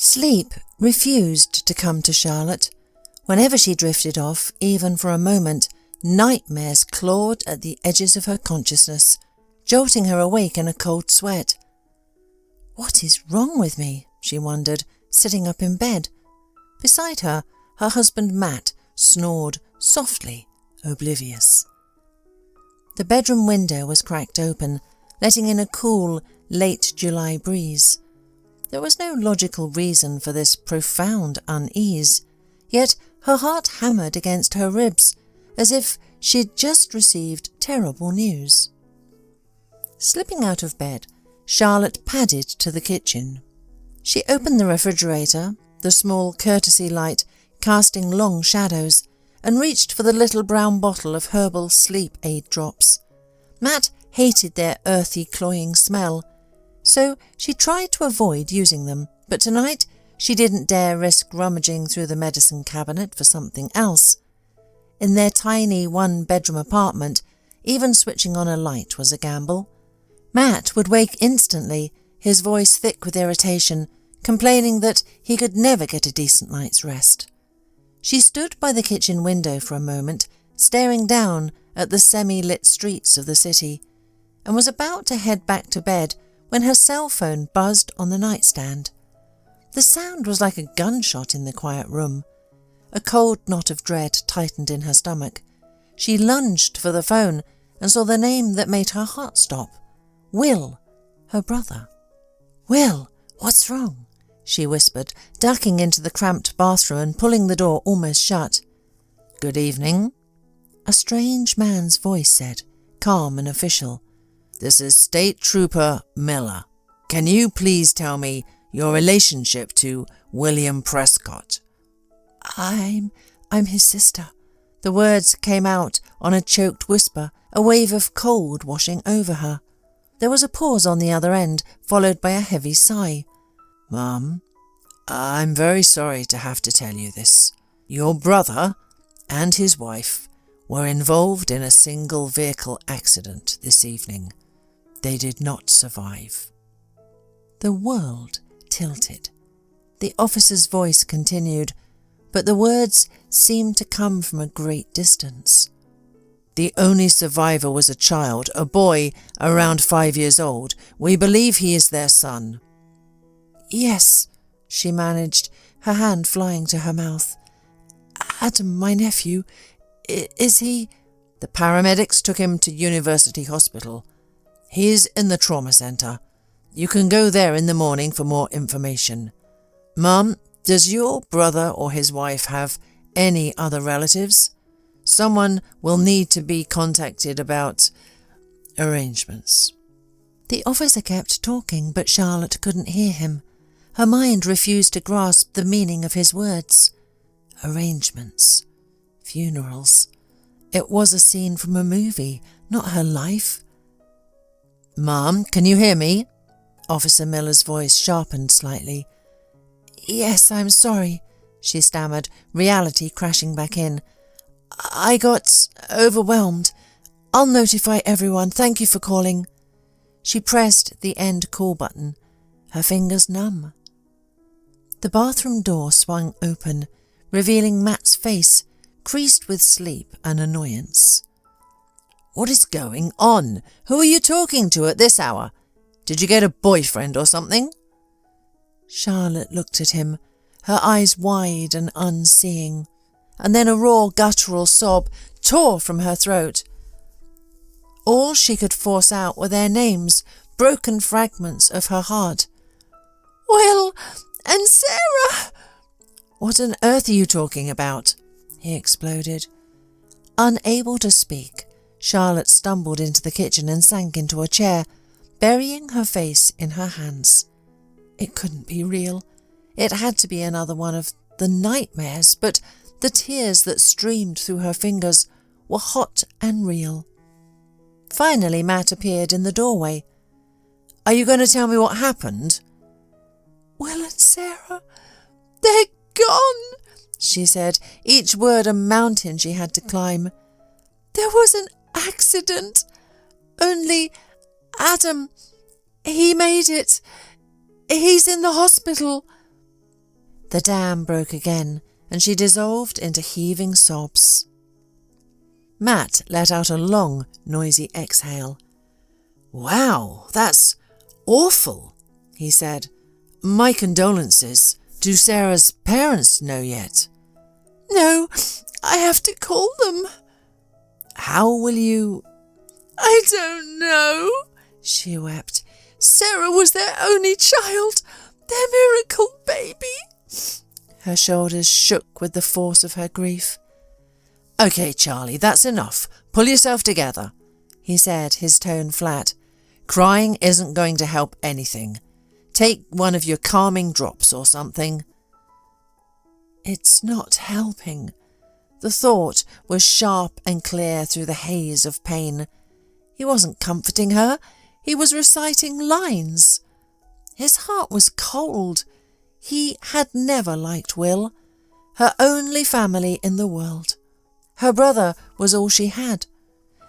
Sleep refused to come to Charlotte. Whenever she drifted off, even for a moment, nightmares clawed at the edges of her consciousness, jolting her awake in a cold sweat. "What is wrong with me?" she wondered, sitting up in bed. Beside her, her husband Matt snored softly, oblivious. The bedroom window was cracked open, letting in a cool, late July breeze. There was no logical reason for this profound unease, yet her heart hammered against her ribs, as if she'd just received terrible news. Slipping out of bed, Charlotte padded to the kitchen. She opened the refrigerator, the small courtesy light casting long shadows, and reached for the little brown bottle of herbal sleep aid drops. Matt hated their earthy, cloying smell, so she tried to avoid using them, but tonight she didn't dare risk rummaging through the medicine cabinet for something else. In their tiny one-bedroom apartment, even switching on a light was a gamble. Matt would wake instantly, his voice thick with irritation, complaining that he could never get a decent night's rest. She stood by the kitchen window for a moment, staring down at the semi-lit streets of the city, and was about to head back to bed when her cell phone buzzed on the nightstand. The sound was like a gunshot in the quiet room. A cold knot of dread tightened in her stomach. She lunged for the phone and saw the name that made her heart stop. Will, her brother. "Will, what's wrong?" she whispered, ducking into the cramped bathroom and pulling the door almost shut. "Good evening," a strange man's voice said, calm and official. "This is State Trooper Miller. Can you please tell me your relationship to William Prescott?" I'm his sister." The words came out on a choked whisper, a wave of cold washing over her. There was a pause on the other end, followed by a heavy sigh. "Mum, I'm very sorry to have to tell you this. Your brother and his wife were involved in a single vehicle accident this evening. They did not survive." The world tilted. The officer's voice continued, but the words seemed to come from a great distance. "The only survivor was a child, a boy around 5 years old. We believe he is their son." "Yes," she managed, her hand flying to her mouth. "Adam, my nephew, is he—" "The paramedics took him to University Hospital. He's in the trauma centre. You can go there in the morning for more information. Mum, does your brother or his wife have any other relatives? Someone will need to be contacted about arrangements." The officer kept talking, but Charlotte couldn't hear him. Her mind refused to grasp the meaning of his words. Arrangements. Funerals. It was a scene from a movie, not her life. "Mum, can you hear me?" Officer Miller's voice sharpened slightly. "Yes, I'm sorry," she stammered, reality crashing back in. "I got overwhelmed. I'll notify everyone. Thank you for calling." She pressed the end call button, her fingers numb. The bathroom door swung open, revealing Matt's face, creased with sleep and annoyance. "What is going on? Who are you talking to at this hour? Did you get a boyfriend or something?" Charlotte looked at him, her eyes wide and unseeing, and then a raw guttural sob tore from her throat. All she could force out were their names, broken fragments of her heart. "Will and Sarah!" "What on earth are you talking about?" he exploded. Unable to speak, Charlotte stumbled into the kitchen and sank into a chair, burying her face in her hands. It couldn't be real. It had to be another one of the nightmares, but the tears that streamed through her fingers were hot and real. Finally, Matt appeared in the doorway. "Are you going to tell me what happened?" "Will and Sarah, they're gone," she said, each word a mountain she had to climb. "There was an accident. Only Adam, he made it. He's in the hospital." The dam broke again, and she dissolved into heaving sobs. Matt let out a long, noisy exhale. "Wow, that's awful," he said. "My condolences. Do Sarah's parents know yet?" "No, I have to call them." "How will you—" "I don't know," she wept. "Sarah was their only child, their miracle baby." Her shoulders shook with the force of her grief. "Okay, Charlie, that's enough. Pull yourself together," he said, his tone flat. "Crying isn't going to help anything. Take one of your calming drops or something." "It's not helping." The thought was sharp and clear through the haze of pain. He wasn't comforting her, he was reciting lines. His heart was cold. He had never liked Will, her only family in the world. Her brother was all she had.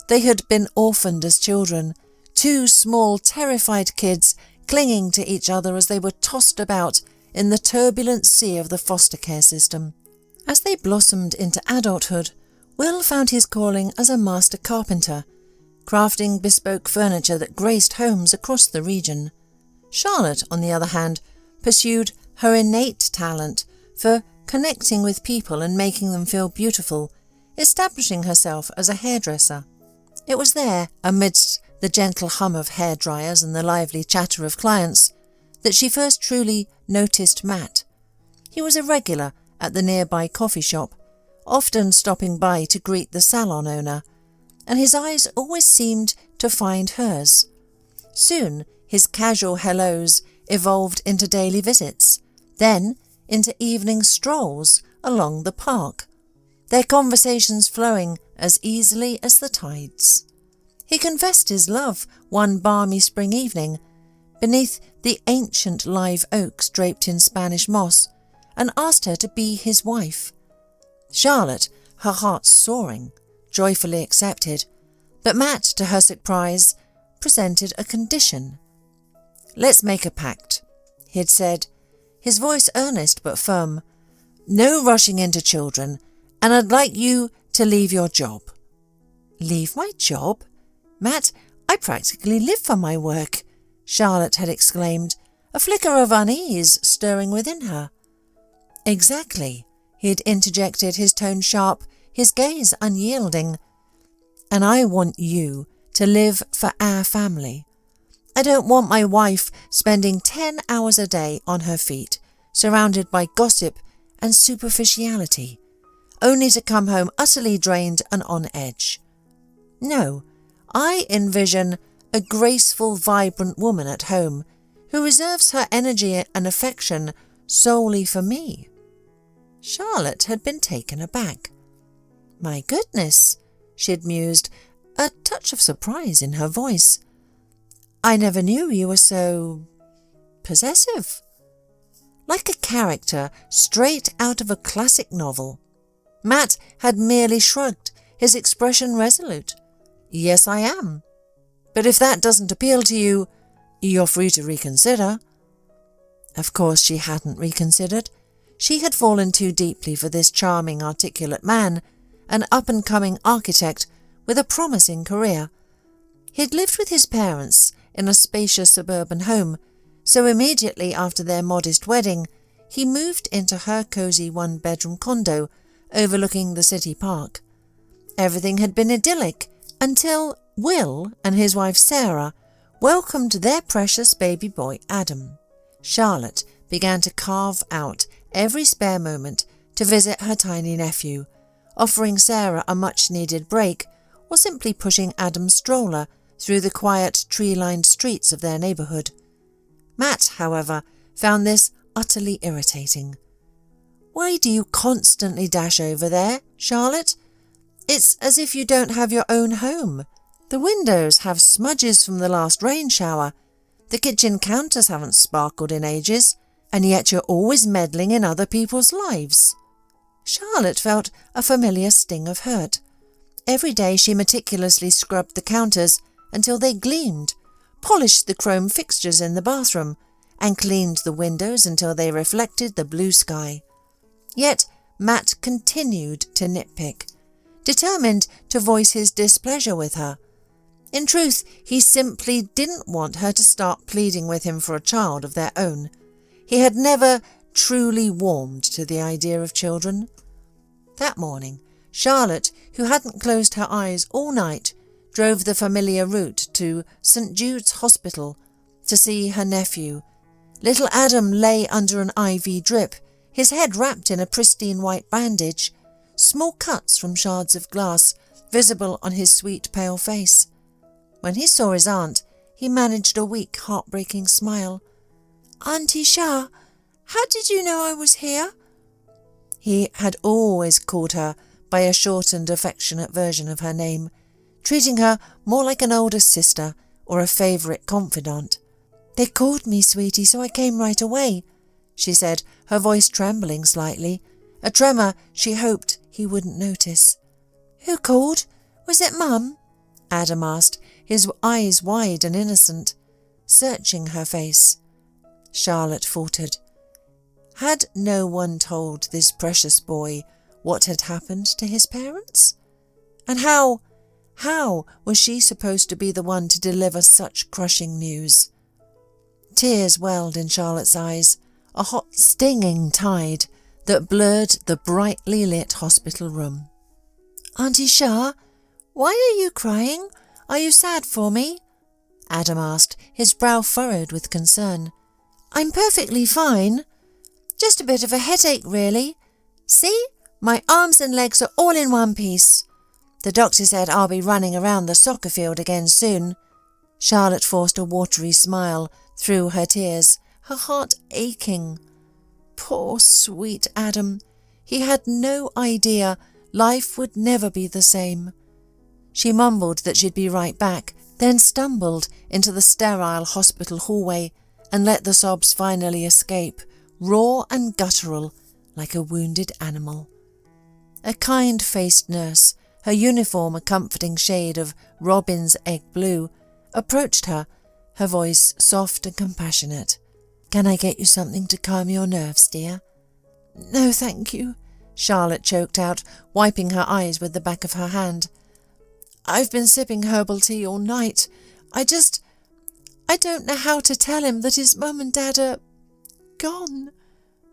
They had been orphaned as children, two small, terrified kids clinging to each other as they were tossed about in the turbulent sea of the foster care system. As they blossomed into adulthood, Will found his calling as a master carpenter, crafting bespoke furniture that graced homes across the region. Charlotte, on the other hand, pursued her innate talent for connecting with people and making them feel beautiful, establishing herself as a hairdresser. It was there, amidst the gentle hum of hairdryers and the lively chatter of clients, that she first truly noticed Matt. He was a regular at the nearby coffee shop, often stopping by to greet the salon owner, and his eyes always seemed to find hers. Soon his casual hellos evolved into daily visits, then into evening strolls along the park, their conversations flowing as easily as the tides. He confessed his love one balmy spring evening, beneath the ancient live oaks draped in Spanish moss, and asked her to be his wife. Charlotte, her heart soaring, joyfully accepted, but Matt, to her surprise, presented a condition. "Let's make a pact," he had said, his voice earnest but firm. "No rushing into children, and I'd like you to leave your job." "Leave my job? Matt, I practically live for my work," Charlotte had exclaimed, a flicker of unease stirring within her. "Exactly," he had interjected, his tone sharp, his gaze unyielding. "And I want you to live for our family. I don't want my wife spending 10 hours a day on her feet, surrounded by gossip and superficiality, only to come home utterly drained and on edge. No, I envision a graceful, vibrant woman at home who reserves her energy and affection solely for me." Charlotte had been taken aback. "My goodness," she had mused, a touch of surprise in her voice. "I never knew you were so possessive." Like a character straight out of a classic novel, Matt had merely shrugged, his expression resolute. "Yes, I am. But if that doesn't appeal to you, you're free to reconsider." Of course she hadn't reconsidered. She had fallen too deeply for this charming, articulate man, an up-and-coming architect with a promising career. He had lived with his parents in a spacious suburban home, so immediately after their modest wedding, he moved into her cosy one-bedroom condo overlooking the city park. Everything had been idyllic until Will and his wife Sarah welcomed their precious baby boy Adam. Charlotte began to carve out every spare moment to visit her tiny nephew, offering Sarah a much-needed break or simply pushing Adam's stroller through the quiet, tree-lined streets of their neighbourhood. Matt, however, found this utterly irritating. "Why do you constantly dash over there, Charlotte? It's as if you don't have your own home. The windows have smudges from the last rain shower, the kitchen counters haven't sparkled in ages, and yet you're always meddling in other people's lives." Charlotte felt a familiar sting of hurt. Every day she meticulously scrubbed the counters until they gleamed, polished the chrome fixtures in the bathroom, and cleaned the windows until they reflected the blue sky. Yet Matt continued to nitpick, determined to voice his displeasure with her. In truth, he simply didn't want her to start pleading with him for a child of their own. He had never truly warmed to the idea of children. That morning, Charlotte, who hadn't closed her eyes all night, drove the familiar route to St. Jude's Hospital to see her nephew. Little Adam lay under an IV drip, his head wrapped in a pristine white bandage, small cuts from shards of glass visible on his sweet pale face. When he saw his aunt, he managed a weak, heartbreaking smile. "Auntie Shah, how did you know I was here?" He had always called her by a shortened, affectionate version of her name, treating her more like an older sister or a favourite confidant. "They called me, sweetie, so I came right away," she said, her voice trembling slightly, a tremor she hoped he wouldn't notice. "Who called? Was it Mum?" Adam asked, his eyes wide and innocent, searching her face. Charlotte faltered. Had no one told this precious boy what had happened to his parents? And how was she supposed to be the one to deliver such crushing news? Tears welled in Charlotte's eyes, a hot, stinging tide that blurred the brightly lit hospital room. "Auntie Shah, why are you crying? Are you sad for me?" Adam asked, his brow furrowed with concern. "I'm perfectly fine. Just a bit of a headache, really. See, my arms and legs are all in one piece. The doctor said I'll be running around the soccer field again soon." Charlotte forced a watery smile through her tears, her heart aching. Poor sweet Adam. He had no idea life would never be the same. She mumbled that she'd be right back, then stumbled into the sterile hospital hallway and let the sobs finally escape, raw and guttural, like a wounded animal. A kind-faced nurse, her uniform a comforting shade of robin's egg blue, approached her, her voice soft and compassionate. "Can I get you something to calm your nerves, dear?" "No, thank you," Charlotte choked out, wiping her eyes with the back of her hand. "I've been sipping herbal tea all night. I don't know how to tell him that his mum and dad are gone."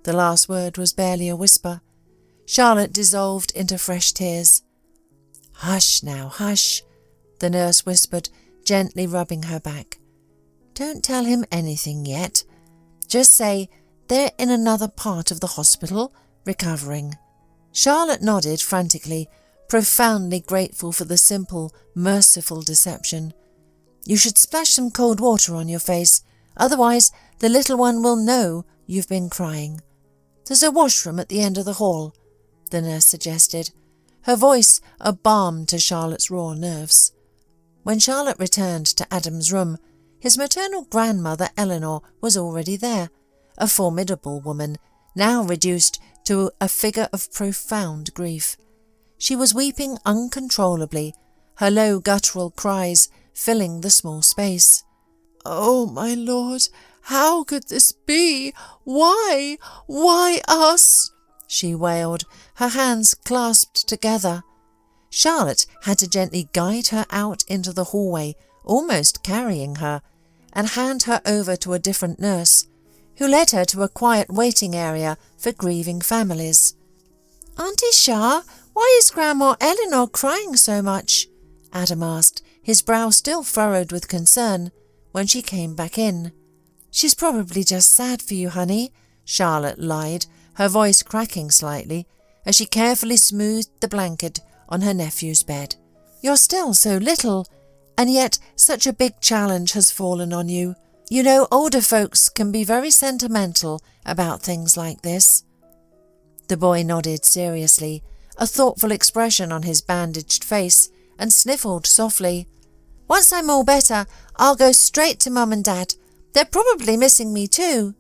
The last word was barely a whisper. Charlotte dissolved into fresh tears. "Hush now, hush," the nurse whispered, gently rubbing her back. "Don't tell him anything yet. Just say they're in another part of the hospital, recovering." Charlotte nodded frantically, profoundly grateful for the simple, merciful deception. "You should splash some cold water on your face, otherwise the little one will know you've been crying. There's a washroom at the end of the hall," the nurse suggested, her voice a balm to Charlotte's raw nerves. When Charlotte returned to Adam's room, his maternal grandmother Eleanor was already there, a formidable woman, now reduced to a figure of profound grief. She was weeping uncontrollably, her low guttural cries filling the small space. "Oh, my lord, how could this be? Why us?" she wailed, her hands clasped together. Charlotte had to gently guide her out into the hallway, almost carrying her, and hand her over to a different nurse, who led her to a quiet waiting area for grieving families. "Auntie Shah, why is Grandma Eleanor crying so much?" Adam asked, his brow still furrowed with concern, when she came back in. "She's probably just sad for you, honey," Charlotte lied, her voice cracking slightly, as she carefully smoothed the blanket on her nephew's bed. "You're still so little, and yet such a big challenge has fallen on you. You know, older folks can be very sentimental about things like this." The boy nodded seriously, a thoughtful expression on his bandaged face, and sniffled softly. "Once I'm all better, I'll go straight to Mum and Dad. They're probably missing me too."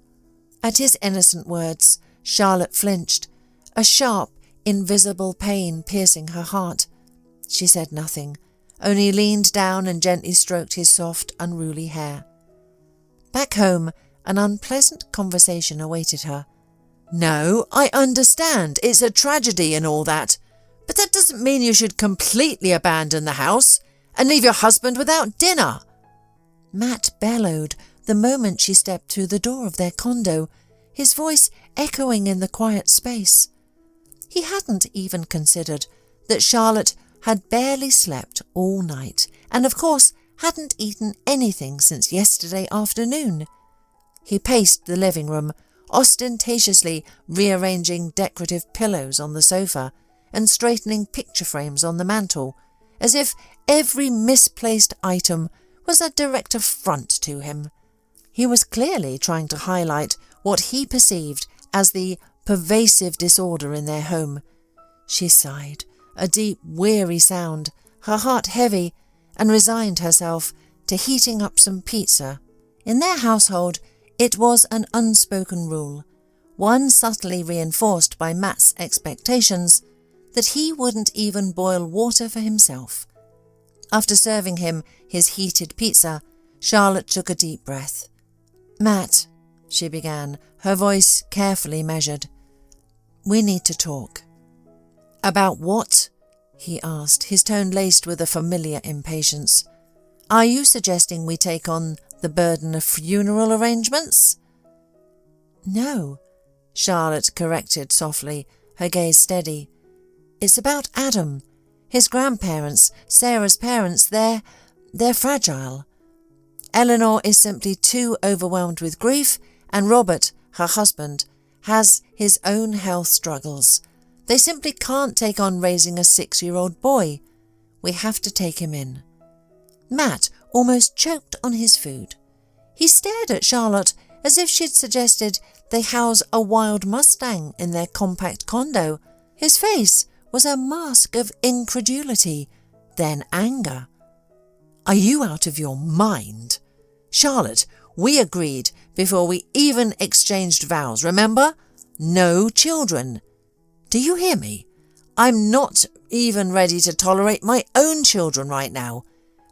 At his innocent words, Charlotte flinched, a sharp, invisible pain piercing her heart. She said nothing, only leaned down and gently stroked his soft, unruly hair. Back home, An unpleasant conversation awaited her. "No, I understand. It's a tragedy and all that. But that doesn't mean you should completely abandon the house and leave your husband without dinner." Matt bellowed the moment she stepped through the door of their condo, his voice echoing in the quiet space. He hadn't even considered that Charlotte had barely slept all night and, of course, hadn't eaten anything since yesterday afternoon. He paced the living room, ostentatiously rearranging decorative pillows on the sofa and straightening picture frames on the mantel, as if every misplaced item was a direct affront to him. He was clearly trying to highlight what he perceived as the pervasive disorder in their home. She sighed, a deep, weary sound, her heart heavy, and resigned herself to heating up some pizza. In their household, it was an unspoken rule, one subtly reinforced by Matt's expectations, that he wouldn't even boil water for himself. After serving him his heated pizza, Charlotte took a deep breath. "Matt," she began, her voice carefully measured, "we need to talk." "About what?" he asked, his tone laced with a familiar impatience. "Are you suggesting we take on the burden of funeral arrangements?" "No," Charlotte corrected softly, her gaze steady. "It's about Adam. His grandparents, Sarah's parents, they're fragile. Eleanor is simply too overwhelmed with grief, and Robert, her husband, has his own health struggles. They simply can't take on raising a 6-year-old boy. We have to take him in." Matt almost choked on his food. He stared at Charlotte as if she'd suggested they house a wild Mustang in their compact condo. His face was a mask of incredulity, then anger. "Are you out of your mind? Charlotte, we agreed before we even exchanged vows, remember? No children. Do you hear me? I'm not even ready to tolerate my own children right now,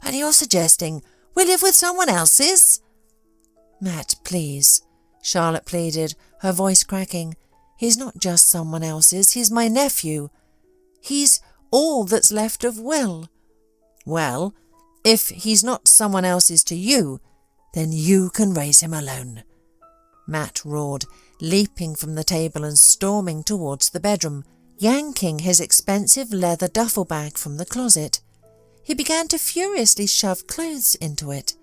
and you're suggesting we live with someone else's?" "Matt, please," Charlotte pleaded, her voice cracking. "He's not just someone else's, he's my nephew. He's all that's left of Will." "Well, if he's not someone else's to you, then you can raise him alone," Matt roared, leaping from the table and storming towards the bedroom, yanking his expensive leather duffel bag from the closet. He began to furiously shove clothes into it.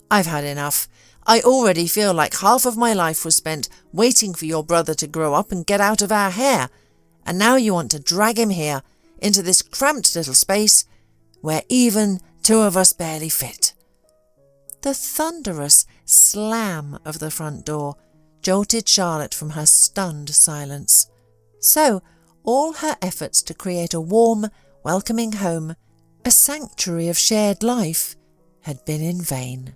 "I've had enough. I already feel like half of my life was spent waiting for your brother to grow up and get out of our hair, and now you want to drag him here, into this cramped little space, where even two of us barely fit." The thunderous slam of the front door jolted Charlotte from her stunned silence. So, all her efforts to create a warm, welcoming home, a sanctuary of shared life, had been in vain.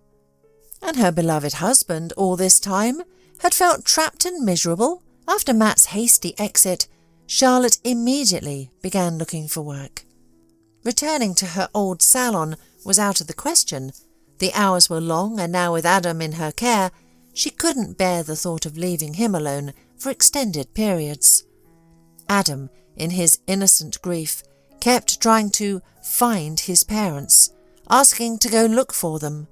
And her beloved husband, all this time, had felt trapped and miserable. After Matt's hasty exit, Charlotte immediately began looking for work. Returning to her old salon was out of the question. The hours were long, and now with Adam in her care, she couldn't bear the thought of leaving him alone for extended periods. Adam, in his innocent grief, kept trying to find his parents, asking to go look for them.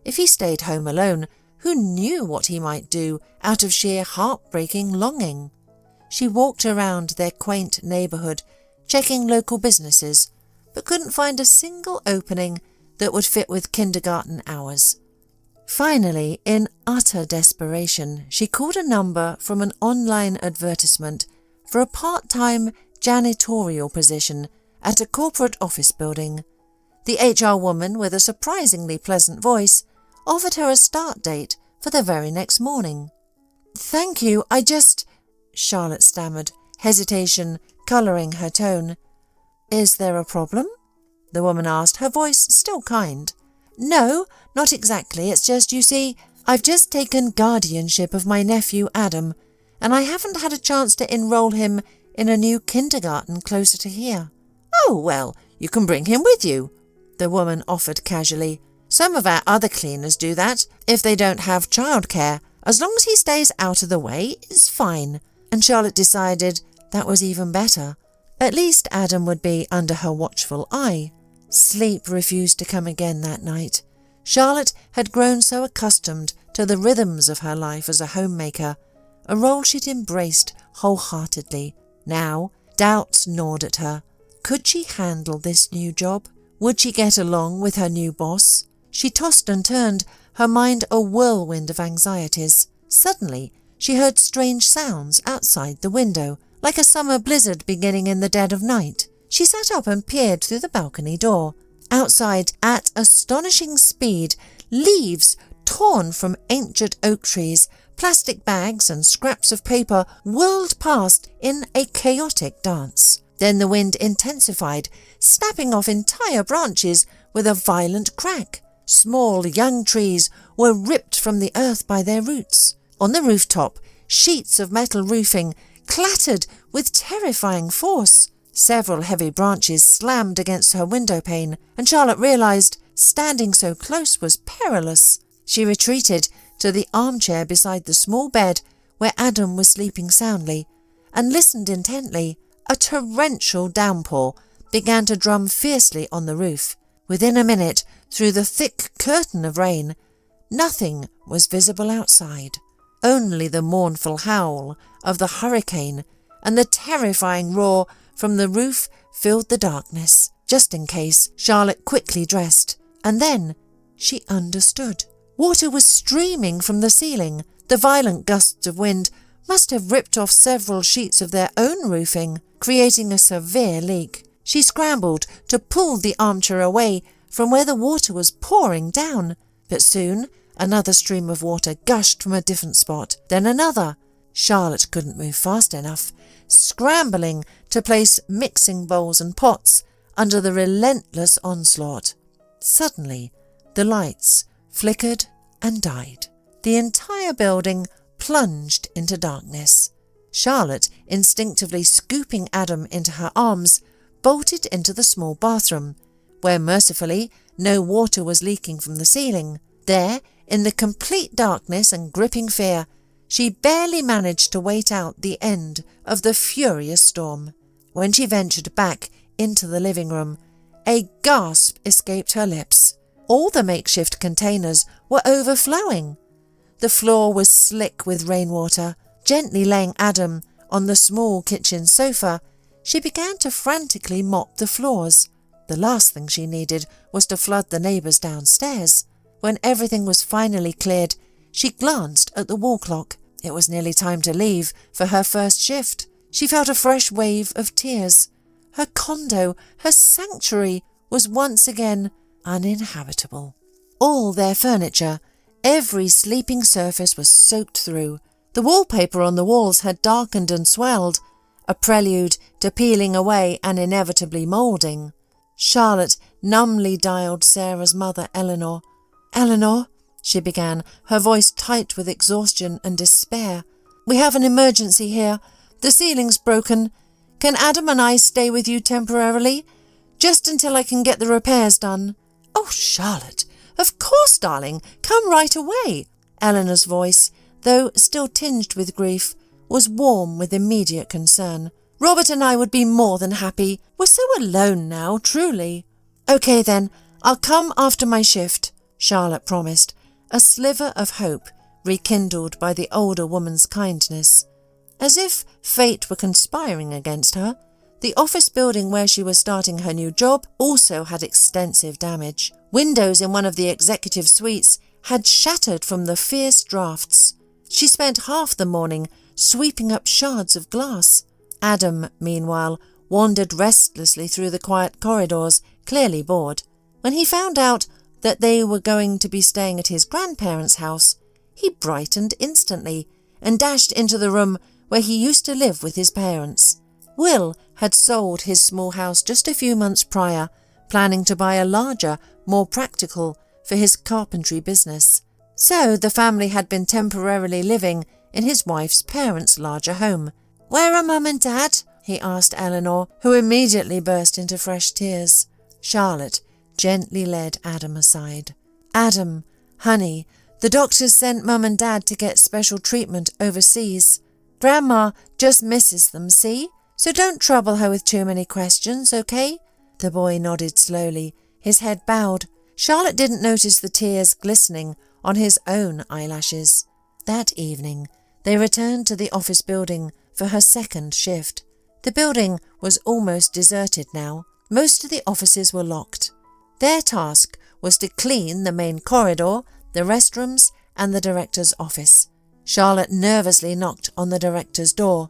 If he stayed home alone, who knew what he might do out of sheer heartbreaking longing? She walked around their quaint neighbourhood, checking local businesses, but couldn't find a single opening that would fit with kindergarten hours. Finally, in utter desperation, she called a number from an online advertisement for a part-time janitorial position at a corporate office building. The HR woman, with a surprisingly pleasant voice, offered her a start date for the very next morning. "Thank you, Charlotte stammered, hesitation colouring her tone. "Is there a problem?" the woman asked, her voice still kind. "No, not exactly. It's just, you see, I've just taken guardianship of my nephew Adam, and I haven't had a chance to enroll him in a new kindergarten closer to here." "Oh, well, you can bring him with you," the woman offered casually. "Some of our other cleaners do that if they don't have childcare, As long as he stays out of the way, it's fine. And Charlotte decided that was even better. At least Adam would be under her watchful eye. Sleep refused to come again that night. Charlotte had grown so accustomed to the rhythms of her life as a homemaker, a role she'd embraced wholeheartedly. Now, doubts gnawed at her. Could she handle this new job? Would she get along with her new boss? She tossed and turned, her mind a whirlwind of anxieties. Suddenly, she heard strange sounds outside the window, like a summer blizzard beginning in the dead of night. She sat up and peered through the balcony door. Outside, at astonishing speed, leaves torn from ancient oak trees, plastic bags and scraps of paper whirled past in a chaotic dance. Then the wind intensified, snapping off entire branches with a violent crack. Small young trees were ripped from the earth by their roots. On the rooftop, sheets of metal roofing clattered with terrifying force. Several heavy branches slammed against her window pane, and Charlotte realised standing so close was perilous. She retreated to the armchair beside the small bed where Adam was sleeping soundly, and listened intently. A torrential downpour began to drum fiercely on the roof. Within a minute, through the thick curtain of rain, nothing was visible outside. Only the mournful howl of the hurricane and the terrifying roar from the roof filled the darkness. Just in case, Charlotte quickly dressed, and then she understood. Water was streaming from the ceiling. The violent gusts of wind must have ripped off several sheets of their own roofing, creating a severe leak. She scrambled to pull the armchair away from where the water was pouring down, but soon another stream of water gushed from a different spot, then another. Charlotte couldn't move fast enough, scrambling to place mixing bowls and pots under the relentless onslaught. Suddenly, the lights flickered and died. The entire building plunged into darkness. Charlotte, instinctively scooping Adam into her arms, bolted into the small bathroom, where mercifully no water was leaking from the ceiling. There, in the complete darkness and gripping fear, she barely managed to wait out the end of the furious storm. When she ventured back into the living room, a gasp escaped her lips. All the makeshift containers were overflowing. The floor was slick with rainwater. Gently laying Adam on the small kitchen sofa, she began to frantically mop the floors. The last thing she needed was to flood the neighbours downstairs. When everything was finally cleared, she glanced at the wall clock. It was nearly time to leave for her first shift. She felt a fresh wave of tears. Her condo, her sanctuary, was once again uninhabitable. All their furniture, every sleeping surface was soaked through. The wallpaper on the walls had darkened and swelled, a prelude to peeling away and inevitably moulding. Charlotte numbly dialed Sarah's mother, Eleanor. "Eleanor," she began, her voice tight with exhaustion and despair. "We have an emergency here. The ceiling's broken. Can Adam and I stay with you temporarily? Just until I can get the repairs done." "Oh, Charlotte, of course, darling. Come right away." Eleanor's voice, though still tinged with grief, was warm with immediate concern. "Robert and I would be more than happy. We're so alone now, truly." "Okay then, I'll come after my shift," Charlotte promised, a sliver of hope rekindled by the older woman's kindness. As if fate were conspiring against her, the office building where she was starting her new job also had extensive damage. Windows in one of the executive suites had shattered from the fierce drafts. She spent half the morning sweeping up shards of glass. Adam, meanwhile, wandered restlessly through the quiet corridors, clearly bored. When he found out that they were going to be staying at his grandparents' house, he brightened instantly and dashed into the room where he used to live with his parents. Will had sold his small house just a few months prior, planning to buy a larger, more practical for his carpentry business. So the family had been temporarily living in his wife's parents' larger home. "Where are Mum and Dad?" he asked Eleanor, who immediately burst into fresh tears. Charlotte gently led Adam aside. "Adam, honey, The doctors sent Mum and Dad to get special treatment overseas. Grandma just misses them, see? So don't trouble her with too many questions, okay?" The boy nodded slowly, his head bowed. Charlotte didn't notice the tears glistening on his own eyelashes. That evening, they returned to the office building for her second shift. The building was almost deserted now. Most of the offices were locked. Their task was to clean the main corridor, the restrooms, and the director's office. Charlotte nervously knocked on the director's door.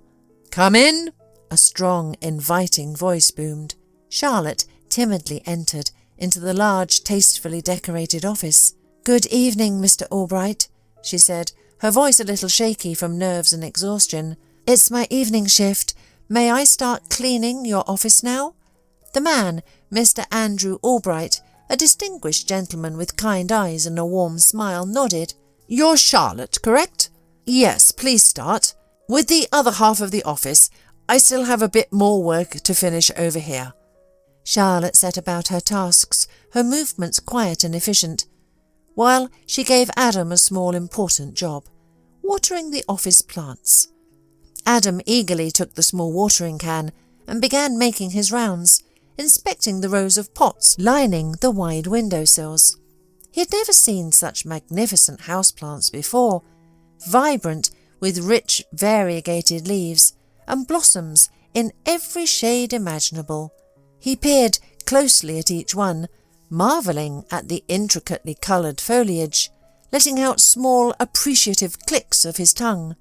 "Come in," a strong, inviting voice boomed. Charlotte timidly entered into the large, tastefully decorated office. "Good evening, Mr. Albright," she said, her voice a little shaky from nerves and exhaustion. "It's my evening shift. May I start cleaning your office now?" The man, Mr. Andrew Albright, a distinguished gentleman with kind eyes and a warm smile, nodded. "You're Charlotte, correct?" "Yes, please start. With the other half of the office, I still have a bit more work to finish over here." Charlotte set about her tasks, her movements quiet and efficient, while she gave Adam a small important job, watering the office plants. Adam eagerly took the small watering can and began making his rounds, inspecting the rows of pots lining the wide windowsills. He had never seen such magnificent houseplants before, vibrant with rich variegated leaves and blossoms in every shade imaginable. He peered closely at each one, marvelling at the intricately coloured foliage, letting out small appreciative clicks of his tongue.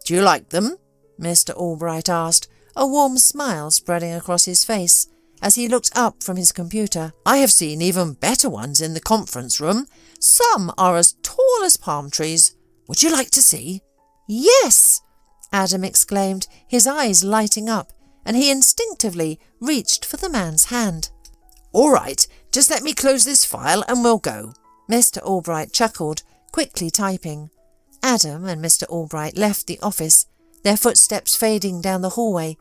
"Do you like them?" Mr. Albright asked, a warm smile spreading across his face as he looked up from his computer. "I have seen even better ones in the conference room. Some are as tall as palm trees. Would you like to see?" "Yes!" Adam exclaimed, his eyes lighting up, and he instinctively reached for the man's hand. "All right, just let me close this file and we'll go." Mr. Albright chuckled, quickly typing. Adam and Mr. Albright left the office, their footsteps fading down the hallway,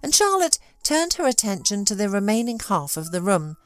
and Charlotte turned her attention to the remaining half of the room,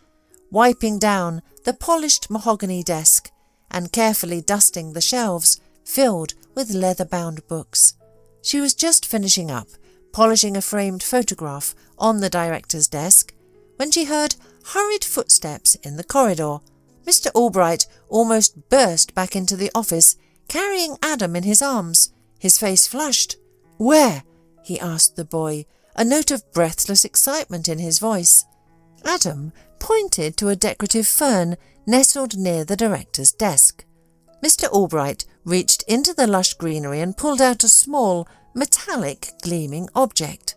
wiping down the polished mahogany desk and carefully dusting the shelves filled with leather-bound books. She was just finishing up, polishing a framed photograph on the director's desk, when she heard hurried footsteps in the corridor. Mr. Albright almost burst back into the office, carrying Adam in his arms, his face flushed. "Where?" he asked the boy, a note of breathless excitement in his voice. Adam pointed to a decorative fern nestled near the director's desk. Mr. Albright reached into the lush greenery and pulled out a small, metallic, gleaming object.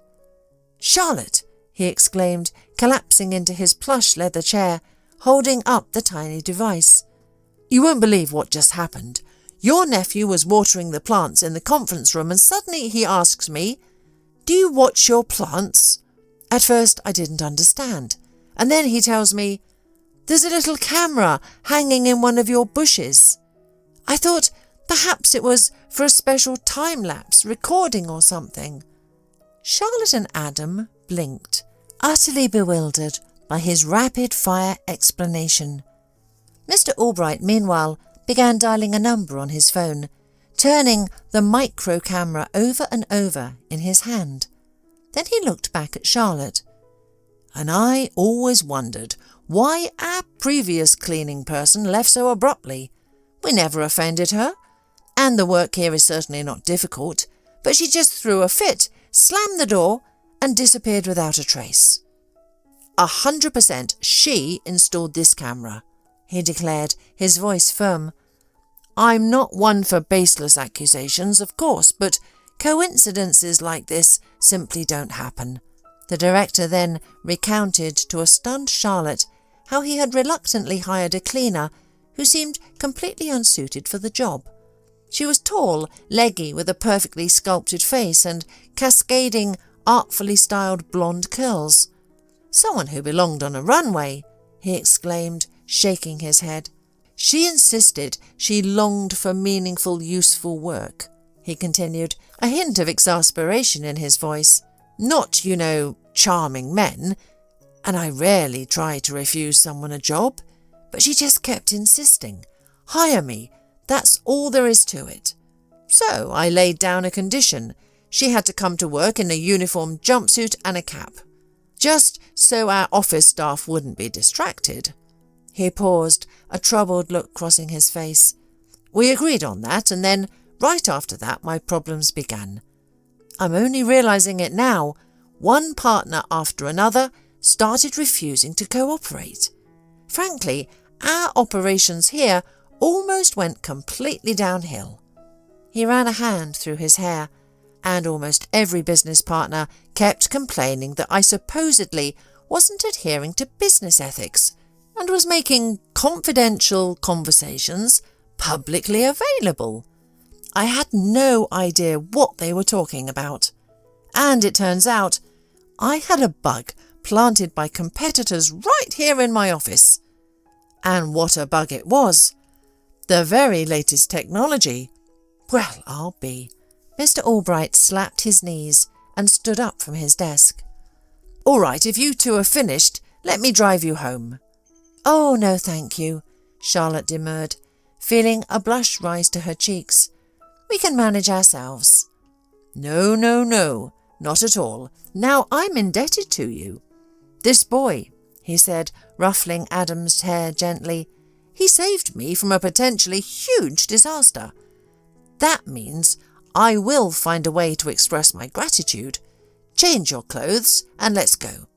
"Charlotte!" he exclaimed, collapsing into his plush leather chair, holding up the tiny device. "You won't believe what just happened. Your nephew was watering the plants in the conference room and suddenly he asks me, 'Do you watch your plants?' At first I didn't understand, and then he tells me, 'There's a little camera hanging in one of your bushes.' I thought perhaps it was for a special time-lapse recording or something." Charlotte and Adam blinked, utterly bewildered by his rapid-fire explanation. Mr. Albright, meanwhile, began dialing a number on his phone, turning the micro-camera over and over in his hand. Then he looked back at Charlotte. "And I always wondered why our previous cleaning person left so abruptly. We never offended her, and the work here is certainly not difficult, but she just threw a fit, slammed the door, and disappeared without a trace. 100% she installed this camera," he declared, his voice firm. "I'm not one for baseless accusations, of course, but coincidences like this simply don't happen." The director then recounted to a stunned Charlotte how he had reluctantly hired a cleaner who seemed completely unsuited for the job. She was tall, leggy, with a perfectly sculpted face and cascading, artfully styled blonde curls. "Someone who belonged on a runway," he exclaimed, shaking his head. "She insisted she longed for meaningful, useful work," he continued, a hint of exasperation in his voice. "Not, charming men, and I rarely try to refuse someone a job, but she just kept insisting. 'Hire me. That's all there is to it. So I laid down a condition. She had to come to work in a uniform jumpsuit and a cap, just so our office staff wouldn't be distracted." He paused, a troubled look crossing his face. "We agreed on that, and then, right after that, my problems began. I'm only realising it now. One partner after another started refusing to cooperate. Frankly, our operations here almost went completely downhill." He ran a hand through his hair, "and almost every business partner kept complaining that I supposedly wasn't adhering to business ethics and was making confidential conversations publicly available. I had no idea what they were talking about. And it turns out I had a bug planted by competitors right here in my office. And what a bug it was! The very latest technology. Well, I'll be." Mr. Albright slapped his knees and stood up from his desk. "All right, if you two are finished, let me drive you home." "Oh, no, thank you," Charlotte demurred, feeling a blush rise to her cheeks. "We can manage ourselves." No, not at all. Now I'm indebted to you. This boy," he said, ruffling Adam's hair gently, "he saved me from a potentially huge disaster. That means I will find a way to express my gratitude. Change your clothes and let's go."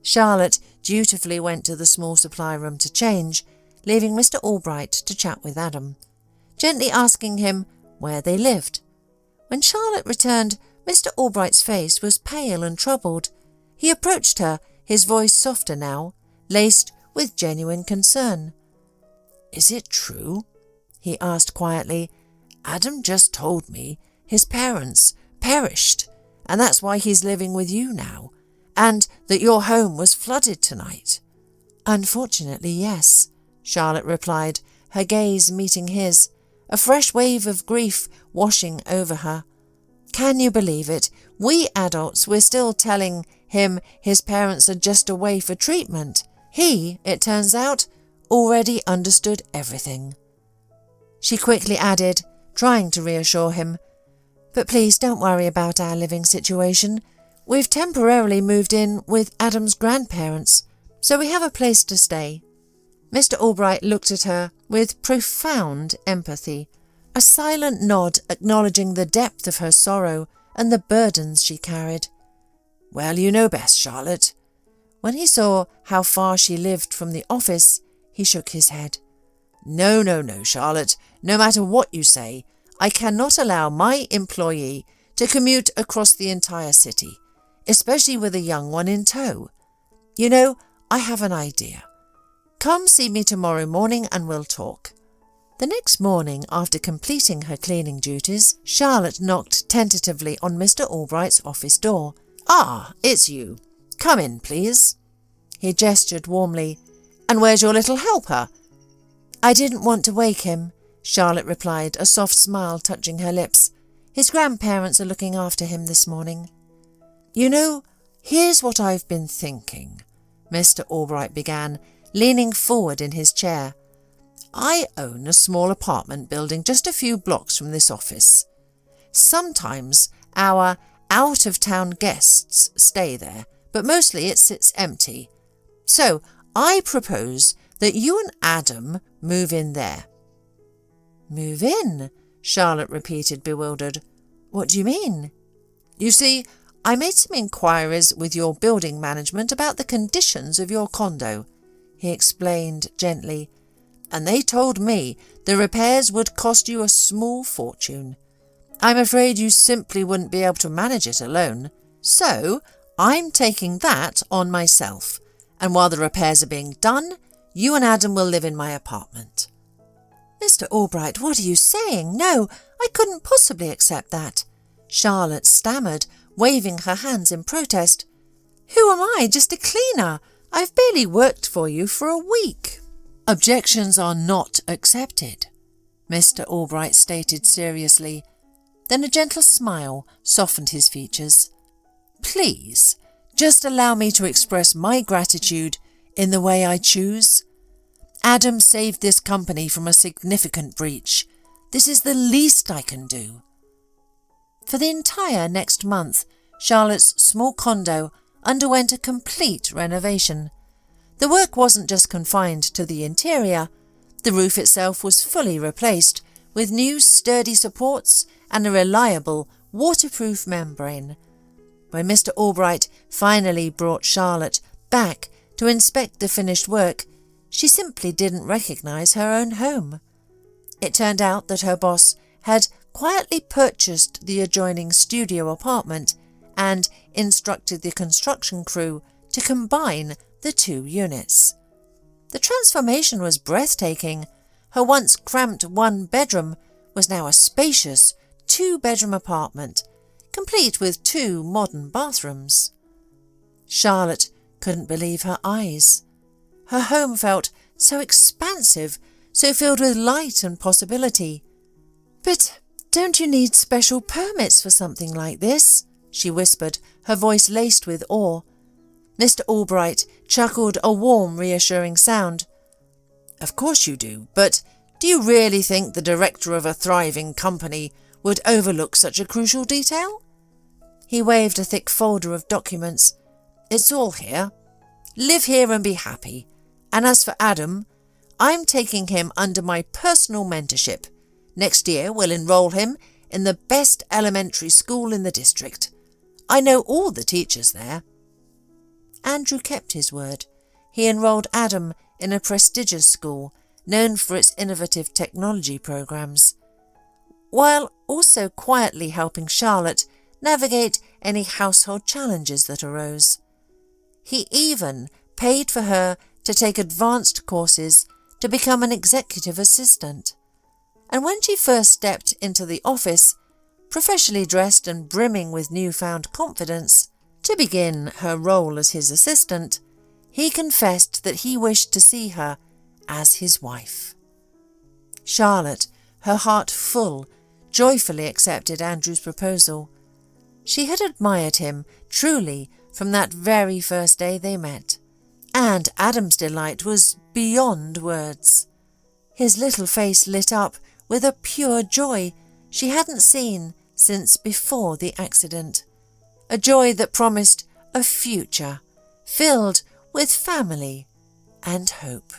Charlotte dutifully went to the small supply room to change, leaving Mr. Albright to chat with Adam, gently asking him where they lived. When Charlotte returned, Mr. Albright's face was pale and troubled. He approached her, his voice softer now, laced with genuine concern. "Is it true?" he asked quietly. "Adam just told me his parents perished, and that's why he's living with you now, and that your home was flooded tonight." "Unfortunately, yes," Charlotte replied, her gaze meeting his, a fresh wave of grief washing over her. "Can you believe it? We adults were still telling him his parents are just away for treatment. He, it turns out, already understood everything." She quickly added, trying to reassure him, "But please don't worry about our living situation. We've temporarily moved in with Adam's grandparents, so we have a place to stay." Mr. Albright looked at her with profound empathy, a silent nod acknowledging the depth of her sorrow and the burdens she carried. "Well, you know best, Charlotte." When he saw how far she lived from the office, he shook his head. No, Charlotte. No matter what you say, I cannot allow my employee to commute across the entire city, especially with a young one in tow. You know, I have an idea. Come see me tomorrow morning and we'll talk." The next morning, after completing her cleaning duties, Charlotte knocked tentatively on Mr. Albright's office door. "Ah, it's you. Come in, please." He gestured warmly. "And where's your little helper?" "I didn't want to wake him," Charlotte replied, a soft smile touching her lips. "His grandparents are looking after him this morning." "You know, here's what I've been thinking," Mr. Albright began, leaning forward in his chair. "I own a small apartment building just a few blocks from this office. Sometimes our out-of-town guests stay there, but mostly it sits empty. So I propose that you and Adam move in there." "Move in?" Charlotte repeated, bewildered. "What do you mean?" "You see, I made some inquiries with your building management about the conditions of your condo," he explained gently, "and they told me the repairs would cost you a small fortune. I'm afraid you simply wouldn't be able to manage it alone. So I'm taking that on myself, and while the repairs are being done, you and Adam will live in my apartment." "Mr. Albright, what are you saying? No, I couldn't possibly accept that," Charlotte stammered, waving her hands in protest. "Who am I? Just a cleaner. I've barely worked for you for a week." "Objections are not accepted," Mr. Albright stated seriously. Then a gentle smile softened his features. "Please, just allow me to express my gratitude in the way I choose. Adam saved this company from a significant breach, This is the least I can do." For the entire next month, Charlotte's small condo underwent a complete renovation. The work wasn't just confined to the interior. The roof itself was fully replaced with new sturdy supports and a reliable waterproof membrane. When Mr. Albright finally brought Charlotte back to inspect the finished work, she simply didn't recognise her own home. It turned out that her boss had quietly purchased the adjoining studio apartment and instructed the construction crew to combine the two units. The transformation was breathtaking. Her once cramped one-bedroom was now a spacious two-bedroom apartment, complete with 2 modern bathrooms. Charlotte couldn't believe her eyes. Her home felt so expansive, so filled with light and possibility. "But don't you need special permits for something like this?" she whispered, her voice laced with awe. Mr. Albright chuckled a warm, reassuring sound. "Of course you do, but do you really think the director of a thriving company would overlook such a crucial detail?" He waved a thick folder of documents. "It's all here. Live here and be happy. And as for Adam, I'm taking him under my personal mentorship. Next year we'll enrol him in the best elementary school in the district. I know all the teachers there." Andrew kept his word. He enrolled Adam in a prestigious school known for its innovative technology programs, while also quietly helping Charlotte navigate any household challenges that arose. He even paid for her to take advanced courses to become an executive assistant. And when she first stepped into the office, professionally dressed and brimming with newfound confidence, to begin her role as his assistant, he confessed that he wished to see her as his wife. Charlotte, her heart full, joyfully accepted Andrew's proposal. She had admired him truly from that very first day they met, and Adam's delight was beyond words. His little face lit up with a pure joy she hadn't seen since before the accident, a joy that promised a future filled with family and hope.